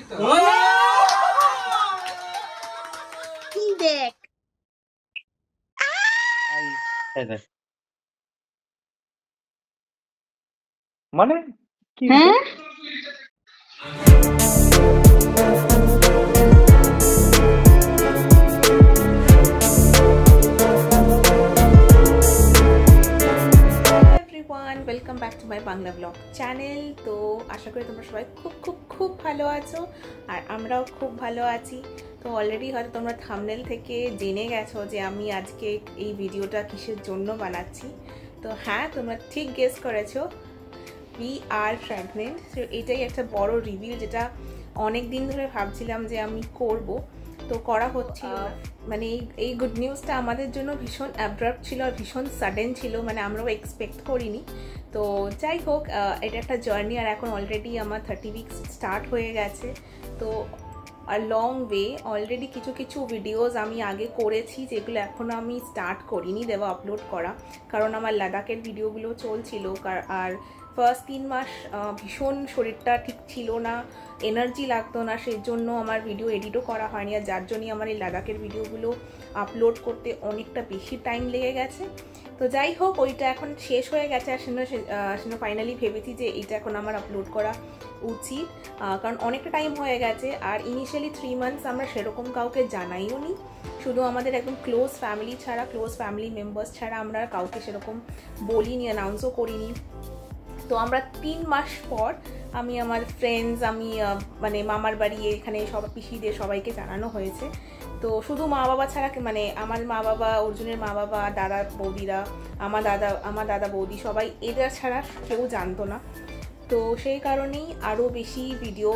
কি দেখ মানে কি হ্যাঁ everyone welcome back to my Bangla blog channel. তো আশা করি তোমরা সবাই খুব খুব খুব ভালো আছো আর আমরাও খুব ভালো আছি। তো অলরেডি হয়তো তোমরা থাম্বনেল থেকে জেনে গেছো যে আমি আজকে এই ভিডিওটা কিসের জন্য বানাচ্ছি। তো হ্যাঁ, তোমরা ঠিক গেস করেছো, উই আর প্রেগনেন্ট। তো এটাই একটা বড় রিভিল, যেটা অনেক দিন ধরে ভাবছিলাম যে আমি করব, তো করা হচ্ছিল। মানে এই গুড নিউজটা আমাদের জন্য ভীষণ অ্যাব্রাপ্ট ছিল আর ভীষণ সাডেন ছিল, মানে আমরাও এক্সপেক্ট করিনি। তো যাই হোক, এটা একটা জার্নি আর এখন অলরেডি আমার 30 উইকস স্টার্ট হয়ে গেছে। তো আর লং ওয়ে, অলরেডি কিছু কিছু ভিডিওস আমি আগে করেছি যেগুলো এখনও আমি স্টার্ট করিনি দেওয়া, আপলোড করা, কারণ আমার লাদাখের ভিডিওগুলো চলছিল। আর ফার্স্ট 3 মাস ভীষণ শরীরটা ঠিক ছিল না, এনার্জি লাগতো না, সেই জন্য আমার ভিডিও এডিটও করা হয়নি। আর যার জন্যই আমার এই লাদাখের ভিডিওগুলো আপলোড করতে অনেকটা বেশি টাইম লেগে গেছে। তো যাই হোক, ওইটা এখন শেষ হয়ে গেছে আর সেজন্য ফাইনালি ভেবেছি যে এইটা এখন আমার আপলোড করা উচিত, কারণ অনেকটা টাইম হয়ে গেছে। আর ইনিশিয়ালি 3 মান্থস আমরা সেরকম কাউকে জানাইও নি, শুধু আমাদের একদম ক্লোজ ফ্যামিলি ছাড়া, ক্লোজ ফ্যামিলি মেম্বার্স ছাড়া আমরা কাউকে সেরকম বলিনি, অ্যানাউন্সও করিনি। তো আমরা 3 মাস পর আমি আমার ফ্রেন্ডস, আমি মানে মামার বাড়ি এখানে সব পিসিদের সবাইকে জানানো হয়েছে। তো শুধু মা বাবা ছাড়া, মানে আমার মা বাবা, অর্জুনের মা বাবা, দাদা বৌদিরা, আমার দাদা বৌদি, সবাই এরা ছাড়া কেউ জানতো না। তো সেই কারণেই আরও বেশি ভিডিও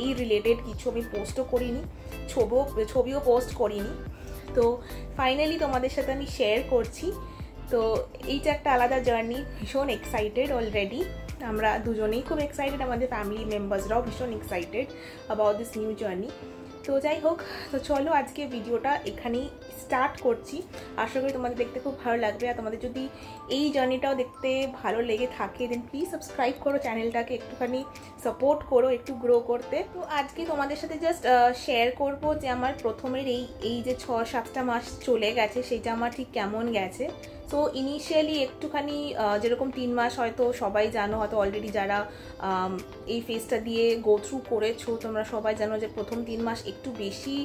এই রিলেটেড কিছু আমি পোস্টও করিনি, ছবিও পোস্ট করিনি। তো ফাইনালি তোমাদের সাথে আমি শেয়ার করছি। তো এইটা একটা আলাদা জার্নি, ভীষণ এক্সাইটেড অলরেডি। আমরা দুজনেই খুব এক্সাইটেড, আমাদের ফ্যামিলি মেম্বার্সরাও ভীষণ excited about this new journey. তো যাই হোক, তো চলো আজকে ভিডিওটা এখানেই স্টার্ট করছি। আশা করি তোমাদের দেখতে খুব ভালো লাগবে। আর তোমাদের যদি এই জার্নিটাও দেখতে ভালো লেগে থাকে দেন প্লিজ সাবস্ক্রাইব করো চ্যানেলটাকে, একটুখানি সাপোর্ট করো একটু গ্রো করতে। তো আজকে তোমাদের সাথে জাস্ট শেয়ার করব যে আমার প্রথমের এই যে 6-7টা মাস চলে গেছে সেটা আমার ঠিক কেমন গেছে। তো ইনিশিয়ালি একটুখানি যেরকম 3 মাস হয়তো সবাই জানো, হয়তো অলরেডি যারা এই ফেজটা দিয়ে গো থ্রু করেছো তোমরা সবাই জানো যে প্রথম 3 মাস একটু বেশি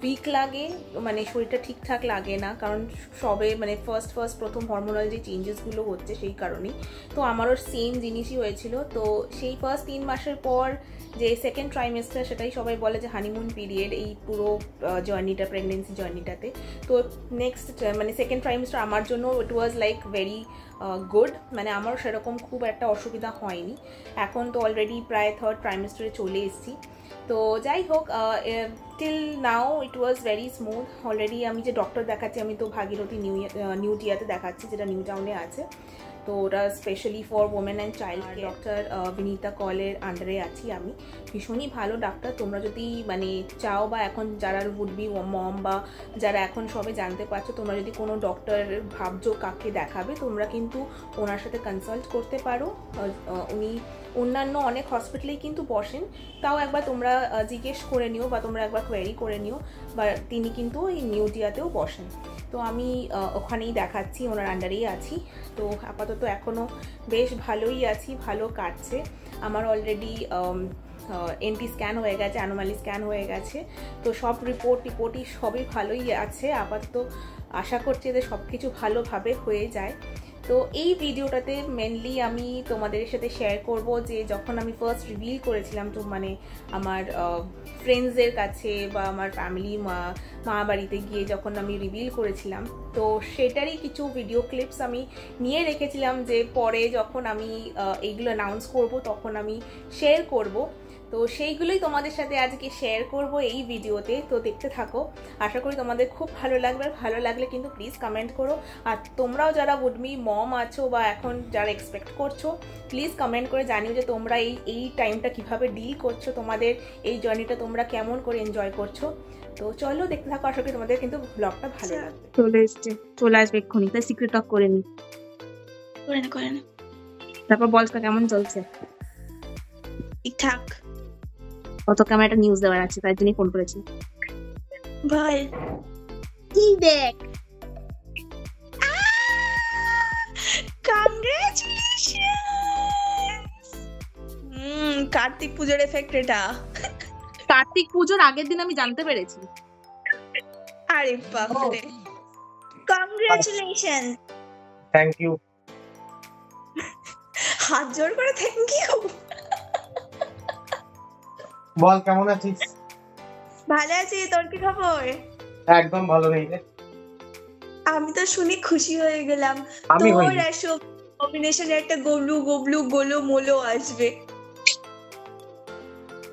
উইক লাগে, মানে শরীরটা ঠিকঠাক লাগে না, কারণ সবে মানে ফার্স্ট প্রথম হরমোনাল যে চেঞ্জেসগুলো হচ্ছে সেই কারণেই। তো আমারও সেম জিনিসই হয়েছিল। তো সেই ফার্স্ট 3 মাসের পর যে সেকেন্ড ট্রাইমেস্টার, সেটাই সবাই বলে যে হানিমুন পিরিয়ড এই পুরো জার্নিটা, প্রেগনেন্সি জার্নিটাতে। তো নেক্সট মানে সেকেন্ড ট্রাইমেস্টার আমার জন্য ইট ওয়াজ লাইক ভেরি গুড, মানে আমারও সেরকম খুব একটা অসুবিধা হয়নি। এখন তো অলরেডি প্রায় থার্ড ট্রাইমেস্টারে চলে এসেছি। তো যাই হোক, till now it was very smooth. Already আমি যে ডক্টর দেখাচ্ছি, আমি তো ভাগীরথী নিউটিয়াতে দেখাচ্ছি, যেটা নিউ টাউনে আছে। তো ওটা specially for women and child care. Doctor Binita কলের আন্ডারে আছি আমি। ভীষণই ভালো ডাক্তার। তোমরা যদি মানে চাও, বা এখন যারা উড বি মম বা যারা এখন সবে জানতে পারছো, তোমরা যদি কোনো ডক্টর ভাবছো কাকে দেখাবে, তোমরা কিন্তু ওনার সাথে কনসাল্ট করতে পারো। উনি অন্যান্য অনেক হসপিটালেই কিন্তু বসেন, তাও একবার তোমরা জিজ্ঞেস করে নিও বা তোমরা একবার কোয়েরি করে নিও, বা তিনি কিন্তু এই নিউটিয়াতেও বসেন। তো আমি ওখানেই দেখাচ্ছি, ওনার আন্ডারেই আছি। তো আপাতত এখনও বেশ ভালোই আছি, ভালো কাটছে। আমার অলরেডি এনটি স্ক্যান হয়ে গেছে, অ্যানোমালি স্ক্যান হয়ে গেছে। তো সব রিপোর্টই সবই ভালোই আছে। আপাতত আশা করছি যে সব কিছু ভালোভাবে হয়ে যায়। তো এই ভিডিওটাতে মেনলি আমি তোমাদের সাথে শেয়ার করব যে যখন আমি ফার্স্ট রিভিল করেছিলাম, তো মানে আমার ফ্রেন্ডসদের কাছে বা আমার ফ্যামিলি মা বাড়িতে গিয়ে যখন আমি রিভিল করেছিলাম, তো সেটারই কিছু ভিডিও ক্লিপস আমি নিয়ে রেখেছিলাম, যে পরে যখন আমি এইগুলো অ্যানাউন্স করব তখন আমি শেয়ার করব। তো সেইগুলোই তোমাদের সাথে আজকে শেয়ার করব এই ভিডিওতে। তো দেখতে থাকো, আশা করি তোমাদের খুব ভালো লাগবে। ভালো লাগলে কিন্তু প্লিজ কমেন্ট করো। আর তোমরাও যারা উডমি মম আছো বা এখন যারা এক্সপেক্ট করছো, প্লিজ কমেন্ট করে জানিও যে তোমরা এই টাইমটা কিভাবে ডিল করছো, তোমাদের এই জার্নিটা তোমরা কেমন করে এনজয় করছো। তো চলো দেখতে থাকো, আশা করি তোমাদের কিন্তু ব্লগটা ভালো লাগবে। চলে আসবে এক্ষুনি, তাই সিক্রেট টক করে নি। করে না তারপর বলটা কেমন চলছে? ঠিকঠাক। তোকে আমার একটা নিউজ দেওয়ার আছে, তার জন্যই ফোন করেছি। বল। কি দেখ? কংগ্রেচুলেশনস। কার্তিক পূজার এফেক্ট এটা। কার্তিক পুজোর আগের দিন আমি জানতে পেরেছি। আরে বাপরে, কংগ্রেচুলেশন। Thank you. হাত জোর করে থ্যাংক ইউ। বল কেমন আছিস? ভালো আছি, তোর কি খবর? একদম ভালো নেই রে। আমি তো শুনে খুশি হয়ে গেলাম। আমি তোর হইনি। আর সব কম্বিনেশনে একটা গোলু গোবলু গোলো মোলো আসবে।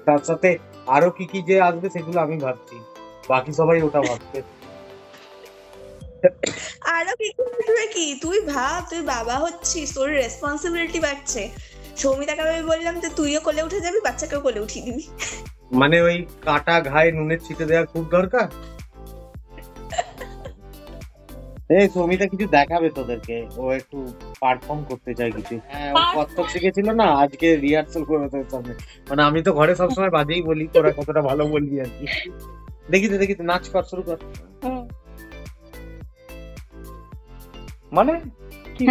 তার সাথে আরো কি কি যে আসবে সেগুলো আমি ভাবছি, বাকি সবাই ওটা ভাবছে। আরো কি কি আসবে কি? তুই ভাব, তুই বাবা হচ্ছিস, তোর রেসপন্সিবিলিটি বাড়ছে। সৌমিতাকে আমি বললাম যে তুইও কোলে উঠে যাবি, বাচ্চাকেও কোলে উঠিয়ে দিবি। মানে ওই কাটা ঘায়ে নুনের ছিটে দেওয়া খুব দরকার। এই সৌমিতা কিছু দেখাবে তোদেরকে, ও একটু পারফর্ম করতে চায় কিছু। হ্যাঁ, ও কত্থক শিখেছিল না, আজকে রিহার্সাল করে তোর সামনে। মানে আমি তো ঘরে সবসময় বাজেই বলি, তোরা কতটা ভালো বলবি আর কি। দেখিতে নাচ কর, শুরু কর। মানে কি?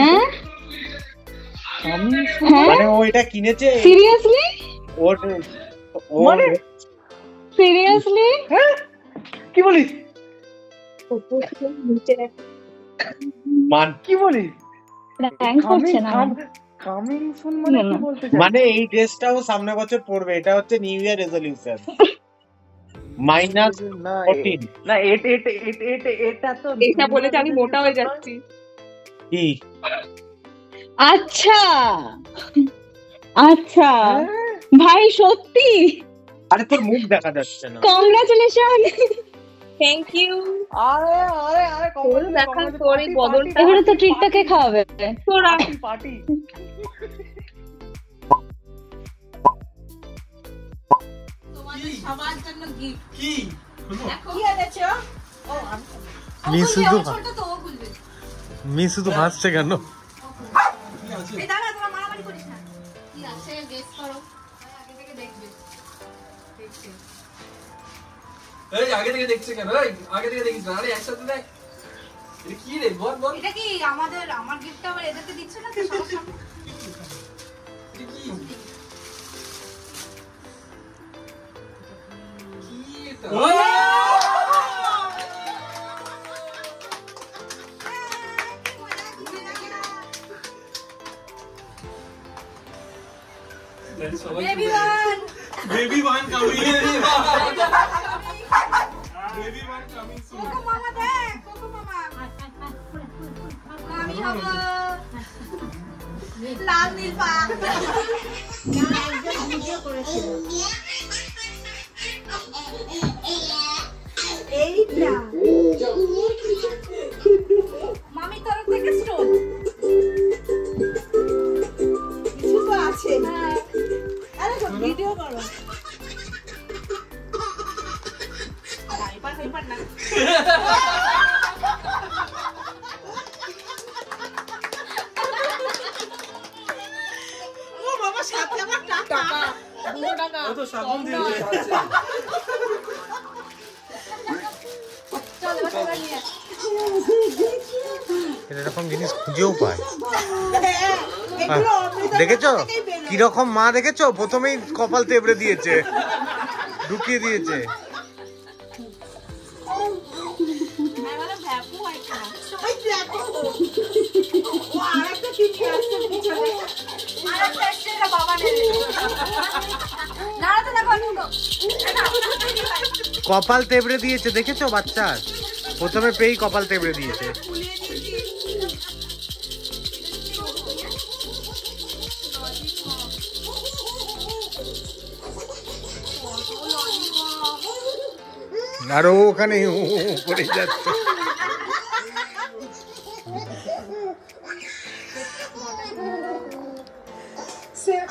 মানে ও এটা কিনেছে সিরিয়াসলি? ওর মানে সিরিয়াসলি? কি বলিস? মান কি বলিস? থ্যাঙ্কস করছে না। কামিং সুন মানে কি বলতে চাই? মানে এই ড্রেসটাও সামনে বছর পরবে, এটা হচ্ছে নিউ ইয়ার রেজলিউশন। -14 না, এটা তো এটা বলেছে আমি মোটা হয়ে যাচ্ছি। কি? আচ্ছা আচ্ছা ভাই সত্যি? আরে তোর মুখ দেখা যাচ্ছে না। কংগ্রাচুলেশন। Thank you. আরে আরে আরে তোর দেখার পরে বদলটা এবারে তো ট্রিটটা কে খাওয়াবে? তোরা। পার্টি। তোমাদের সবার জন্য গিফট। কি দেখো কি এনেছো? ও মি শুধু হাসছে কেন? এই দাঁড়া, তোরা মারামারি করিস না। কি আছে গেস করো, আগে থেকে দেখবে। দেখছে এই আগে থেকে দেখছে কেন? এই আগে থেকে দেখিস না, আরে একসাথে দেখ। এটা কি রে? বল বল। এটা কি আমার গিফট আবার এদেরকে দিচ্ছ না তো সবার সামনে? এটা কি? কি এটা? Baby one coming. Baby one coming soon. Cocoa মামা দেখ, কোকো মামা। আমি হব লাল নীল পা। একজন ভিডিও করেছিল। এইটা মামি তরফ থেকে স্টোন। কিছু তো আছে। আরে ভিডিও করো। হাইপার না। ও বাবা, সাথে আমার টাকা 2 টাকা। ও তো সাবুন দিয়ে যাচ্ছে। চলো চলো নিয়ে। এরকম জিনিস খুঁজেও পায়। দেখেছো কিরকম মা? দেখেছো প্রথমেই কপাল তেবড়ে দিয়েছে, ঢুকিয়ে দিয়েছে। কপাল তেবড়ে দিয়েছে, দেখেছো বাচ্চার? প্রথমে পেয়েই কপাল তেবড়ে দিয়েছে। আর ওখানে করে যাচ্ছে।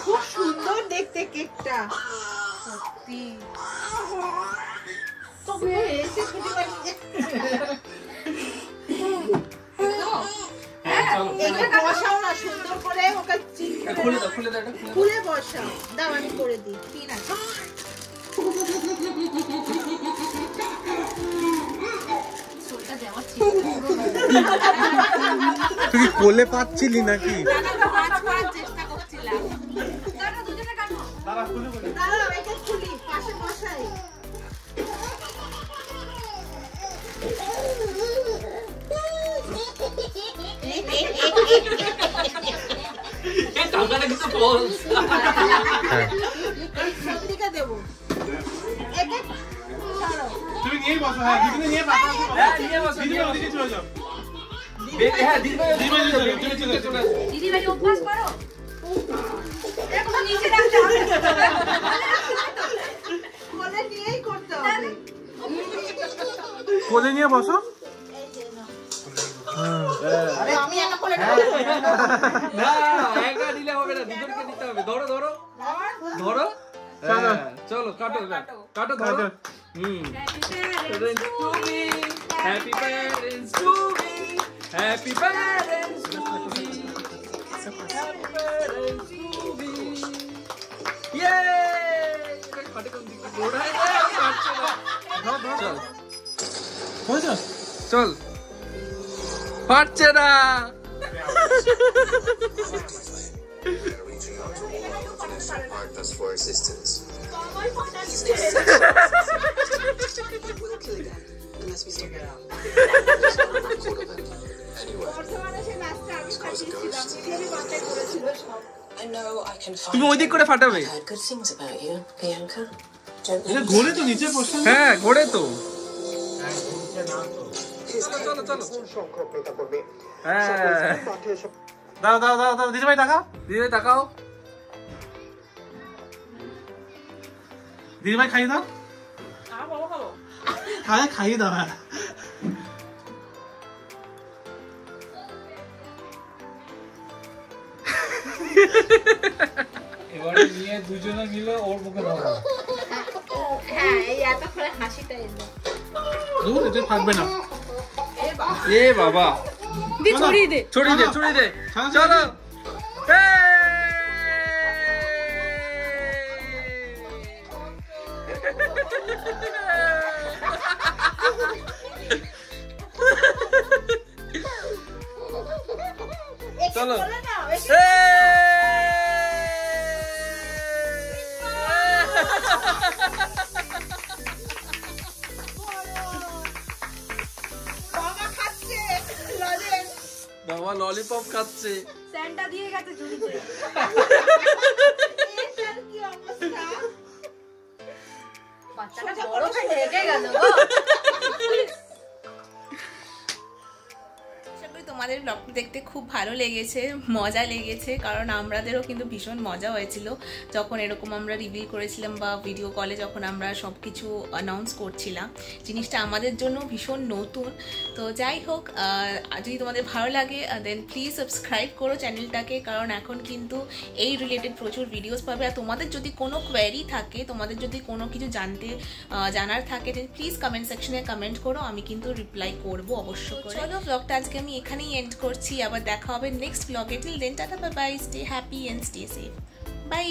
খুব সুন্দর দেখতে কেকটা, সত্যি। বসাও না সুন্দর করে, ওকে খুলে বসাও। দাও আমি করে দিই। ঠিক আছে। তুই কি কোলে পাচ্ছিলি নাকি? টাকাটা কিন্তু ফলস। তুমি নিয়েই বসো, হ্যাঁ দিদি নিয়ে পাঠাও। হ্যাঁ নিয়ে বসো, দিদি ওদিকে চলে যাও। হ্যাঁ দিদি ভাই দিদি ভাই চলে যাও। দিদি ভাই অভ্যাস করো। কোলে নিয়ে বসো। না একা দিলে হবে না, দুজনকে দিতে হবে। ধরো ধরো ধরো, চলো কাটো কাটো ধরো। Happy parents to me, happy parents to me, happy parents to me. ইয়ে কাটে কোন দিকে ঘোড়ায় কাটছে না। চল হয়েছে? চল পারছে না। Partners for assistance. We'll kill again unless we stop it out. Anyway, cause a ghost. I know I can find. তুমি ওই দিক করে ফাটাবে। I've heard good things about you, Bianca. এটা ঘোরে তো নিচে বসে। হ্যাঁ ঘোরে তো। চলো চলো হ্যাঁ দাও দাও দাও দাও, দিদি ভাই টাকা। দিদি ভাই তাকাও। দিদি ভাই খাইয়ে দাও। হ্যাঁ খাইয়ে দাও। হ্যাঁ এবারে নিয়ে দুজনে মিলে ওর মুখে দাও। হ্যাঁ এই এতক্ষণে হাসিটা এলো। দূর এটা থাকবে না। এ বাবা দি ছড়িয়ে দে। ছড়িয়ে দে ছড়িয়ে দে। চলো চলো বাবা ললিপপ খাচ্ছে। স্যান্টা দিয়ে গেছে ঝুড়িতে। বাচ্চাটা বড় হয়ে রেগে গেল গো। তোমাদের ব্লগটি দেখতে খুব ভালো লেগেছে, মজা লেগেছে, কারণ আমাদেরও কিন্তু ভীষণ মজা হয়েছিল যখন এরকম আমরা রিভিল করেছিলাম বা ভিডিও কলে যখন আমরা সব কিছু অ্যানাউন্স করছিলাম। জিনিসটা আমাদের জন্য ভীষণ নতুন। তো যাই হোক, যদি তোমাদের ভালো লাগে দেন প্লিজ সাবস্ক্রাইব করো চ্যানেলটাকে, কারণ এখন কিন্তু এই রিলেটেড প্রচুর ভিডিওস পাবে। আর তোমাদের যদি কোনো কোয়েরি থাকে, তোমাদের যদি কোনো কিছু জানার থাকে দেন প্লিজ কমেন্ট সেকশনে কমেন্ট করো, আমি কিন্তু রিপ্লাই করবো অবশ্য করে। চলো ব্লগটা আজকে আমি এখানেই এন্ড করছি, আবার দেখা হবে নেক্সট ব্লগে। Till then tata bye bye, stay happy and stay safe, by.